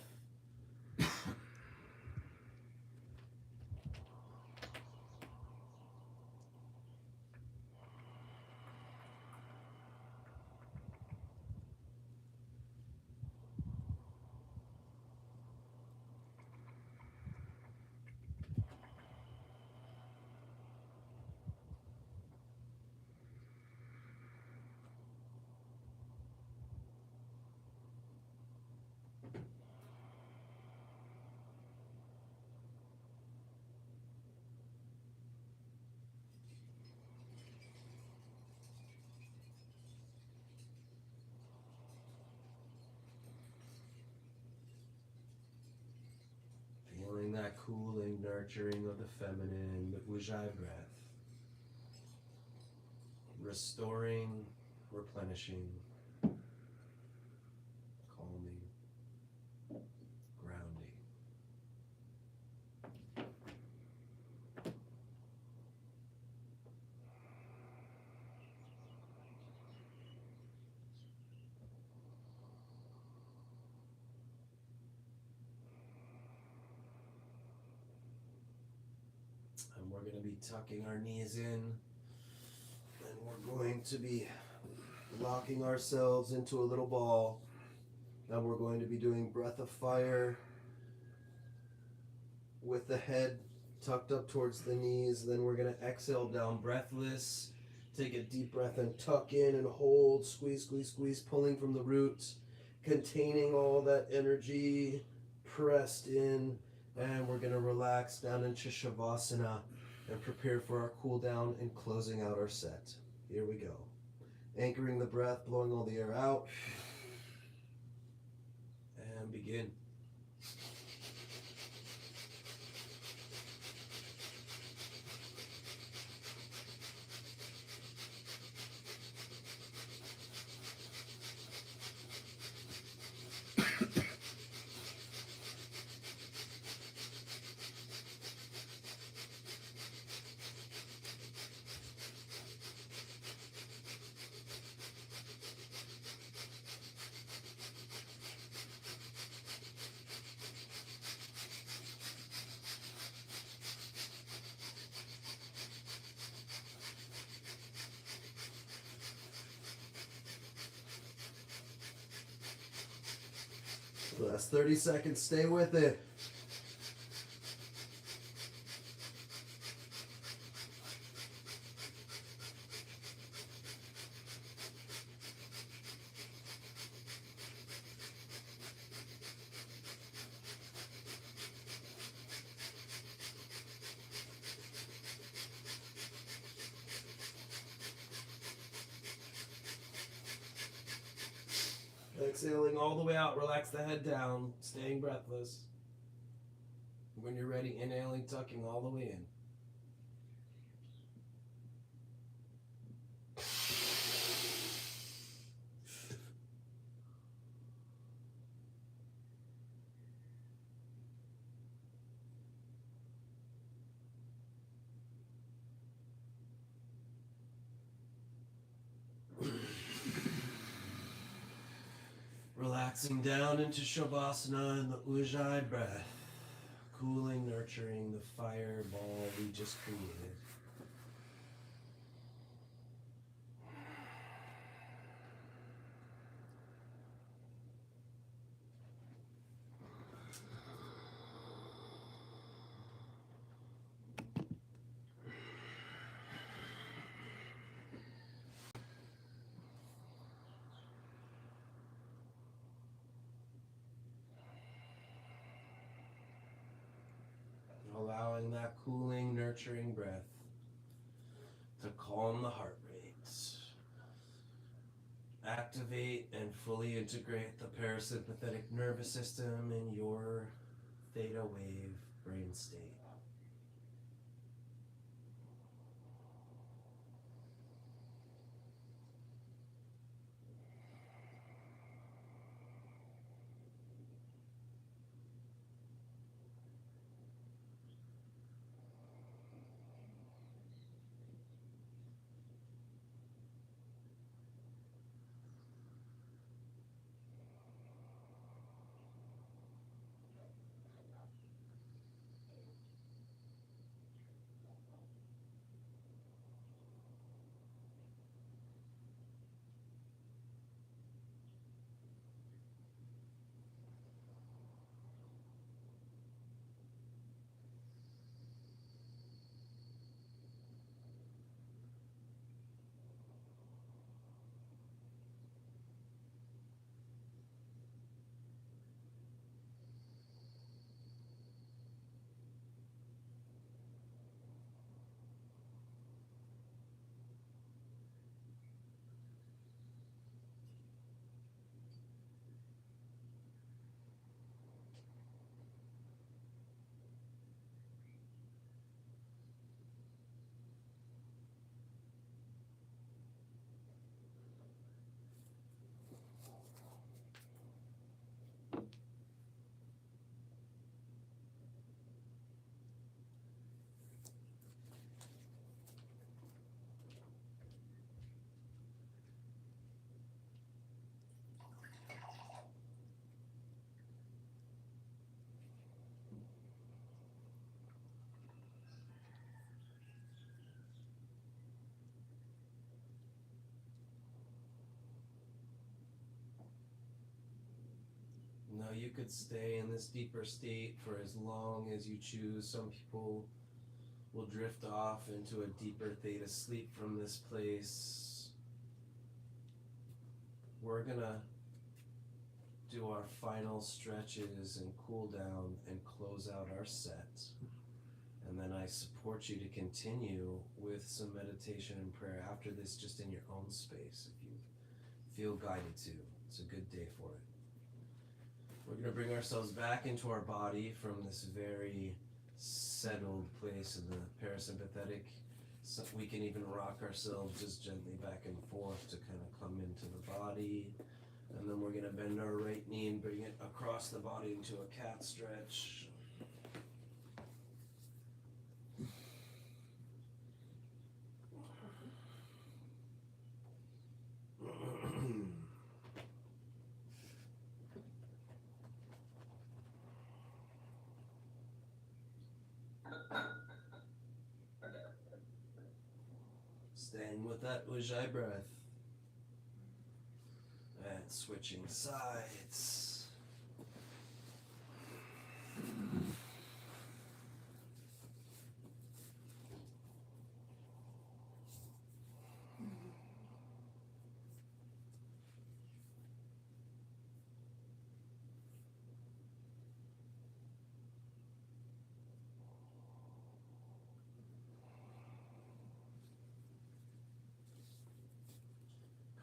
Feeling that cooling, nurturing of the feminine, the Ujjayi breath. Restoring, replenishing, calming, grounding. we're going to be tucking our knees in, and we're going to be locking ourselves into a little ball. Now we're going to be doing breath of fire with the head tucked up towards the knees. Then we're going to exhale down breathless. Take a deep breath and tuck in and hold, squeeze, squeeze, squeeze, pulling from the roots, containing all that energy, pressed in. And we're going to relax down into Shavasana and prepare for our cool down and closing out our set. Here we go. Anchoring the breath, blowing all the air out. And begin. Last 30 seconds, stay with it. Exhaling all the way out, relax the head down, staying breathless. When you're ready, inhaling, tucking all the way in. Relaxing down into Shavasana and the Ujjayi breath. Cooling, nurturing the fireball we just created. Allowing that cooling, nurturing breath to calm the heart rate. Activate and fully integrate the parasympathetic nervous system in your theta wave brain state. you could stay in this deeper state for as long as you choose. Some people will drift off into a deeper theta sleep from this place. We're gonna do our final stretches and cool down and close out our set. And then I support you to continue with some meditation and prayer after this, just in your own space, if you feel guided to. It's a good day for it. We're going to bring ourselves back into our body from this very settled place in the parasympathetic. So we can even rock ourselves just gently back and forth to kind of come into the body. And then we're going to bend our right knee and bring it across the body into a cat stretch. Staying with that Ujjayi breath. And switching sides.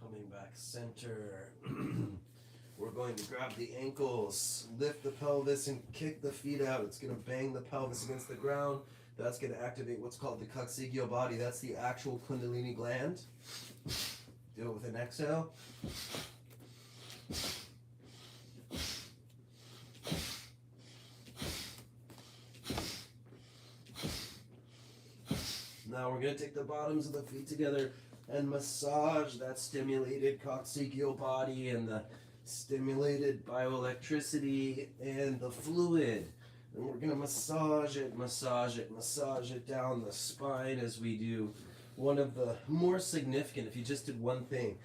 Coming back center. We're going to grab the ankles, lift the pelvis, and kick the feet out. It's going to bang the pelvis against the ground. That's going to activate what's called the coccygeal body. That's the actual Kundalini gland. Do it with an exhale. Now we're going to take the bottoms of the feet together and massage that stimulated coccygeal body and the stimulated bioelectricity and the fluid. And we're going to massage it down the spine as we do one of the more significant, if you just did one thing,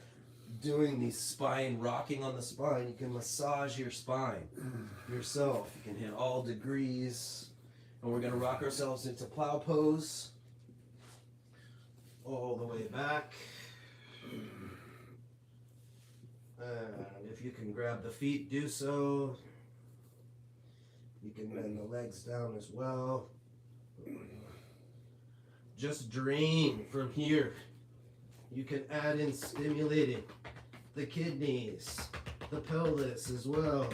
doing the spine, rocking on the spine, you can massage your spine yourself. You can hit all degrees. And we're going to rock ourselves into plow pose. All the way back. And if you can grab the feet, do so. You can bend the legs down as well. Just drain from here. You can add in stimulating the kidneys, the pelvis as well.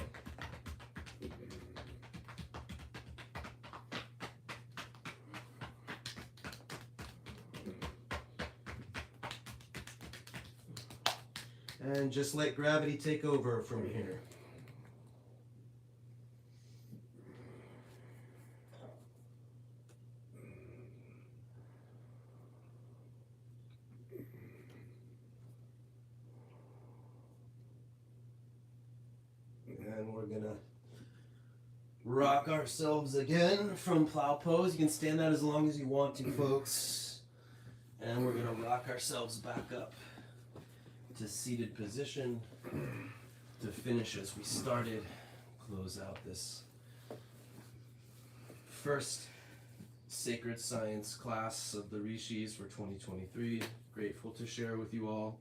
And just let gravity take over from here. And we're gonna rock ourselves again from plow pose. You can stand that as long as you want to, folks. And we're gonna rock ourselves back up to seated position to finish as we started. Close out this first sacred science class of the Rishis for 2023. Grateful to share with you all.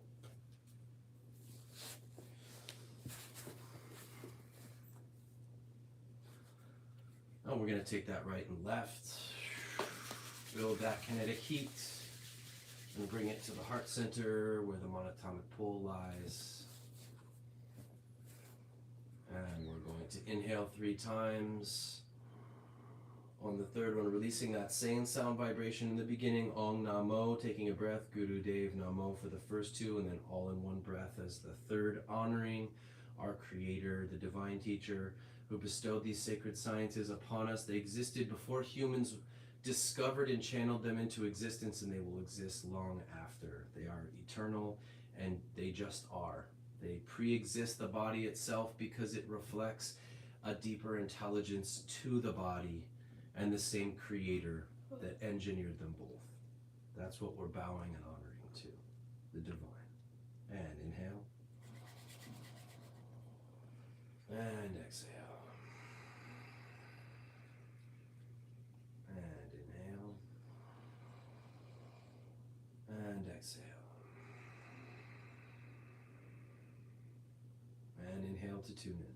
Now we're going to take that right and left, build that kinetic heat, and bring it to the heart center where the monatomic pole lies. And we're going to inhale 3 times. On the third one, releasing that same sound vibration in the beginning, Ong Namo, taking a breath, Guru Dev Namo for the first 2, and then all in one breath as the third, honoring our Creator, the Divine Teacher, who bestowed these sacred sciences upon us. They existed before humans discovered and channeled them into existence, and they will exist long after. They are eternal, and they just are. They pre-exist the body itself because it reflects a deeper intelligence to the body and the same Creator that engineered them both. That's what we're bowing and honoring to, the divine. And inhale. And exhale. And inhale. And exhale. And inhale to tune in.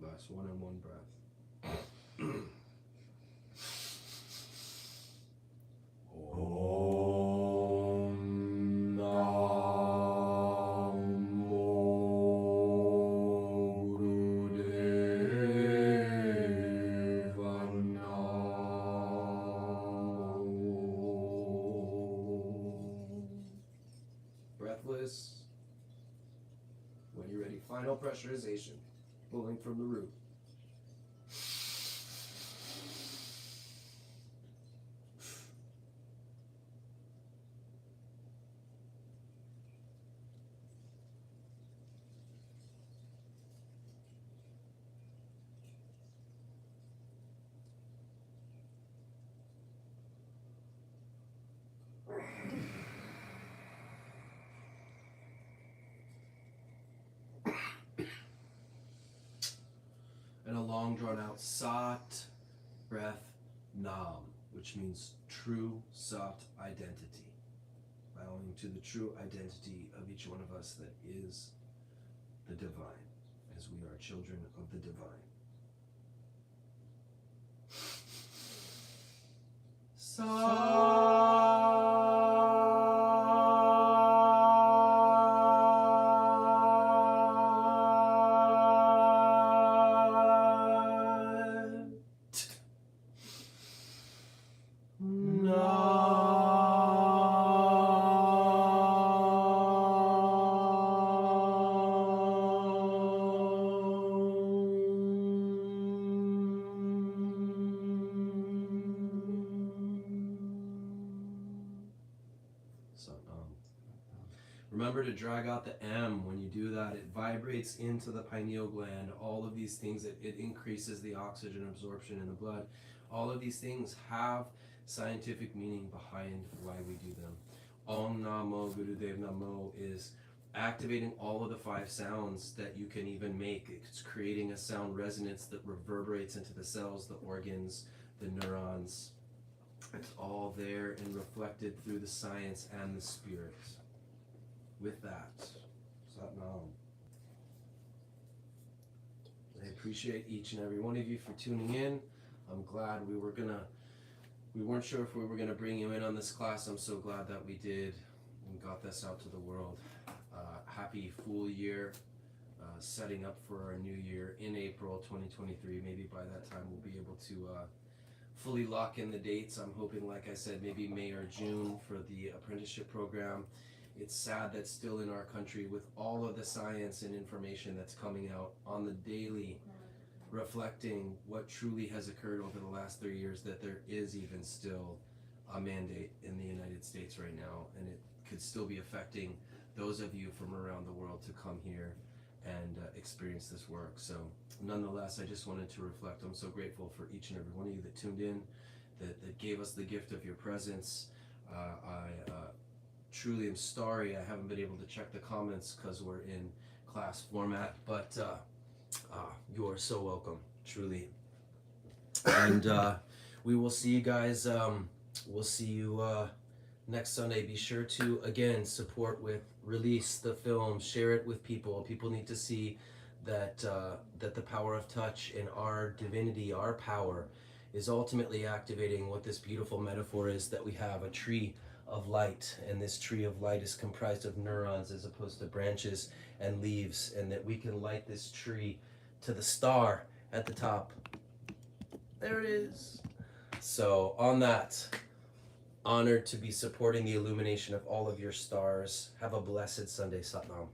Last one and one breath. Breathless. When you're ready, final pressurization, pulling from the root. And a long drawn out Sat, breath, Nam, which means true Sat identity. Bowing to the true identity of each one of us that is the divine, as we are children of the divine. Remember to drag out the M. When you do that, it vibrates into the pineal gland. All of these things, it increases the oxygen absorption in the blood. All of these things have scientific meaning behind why we do them. Om Namo Gurudev Namo is activating all of the 5 sounds that you can even make. It's creating a sound resonance that reverberates into the cells, the organs, the neurons. It's all there and reflected through the science and the spirit. With that, Sat Nam. I appreciate each and every one of you for tuning in. I'm glad we weren't sure if we were gonna bring you in on this class. I'm so glad that we did and got this out to the world. Happy Fool Year, setting up for our new year in April 2023. Maybe by that time we'll be able to fully lock in the dates. I'm hoping, like I said, maybe May or June for the apprenticeship program. It's sad that still in our country, with all of the science and information that's coming out on the daily, reflecting what truly has occurred over the last 3 years, that there is even still a mandate in the United States right now, and it could still be affecting those of you from around the world to come here and experience this work. So nonetheless, I just wanted to reflect. I'm so grateful for each and every one of you that tuned in, that gave us the gift of your presence. I truly am sorry I haven't been able to check the comments because we're in class format, but you are so welcome, truly. And we will see you guys. We'll see you next Sunday. Be sure to again support with release the film, share it with people. People need to see that that the power of touch and our divinity, our power, is ultimately activating what this beautiful metaphor is, that we have a tree of light, and this tree of light is comprised of neurons as opposed to branches and leaves, and that we can light this tree to the star at the top. There it is. So on that, honored to be supporting the illumination of all of your stars. Have a blessed Sunday, Satnam.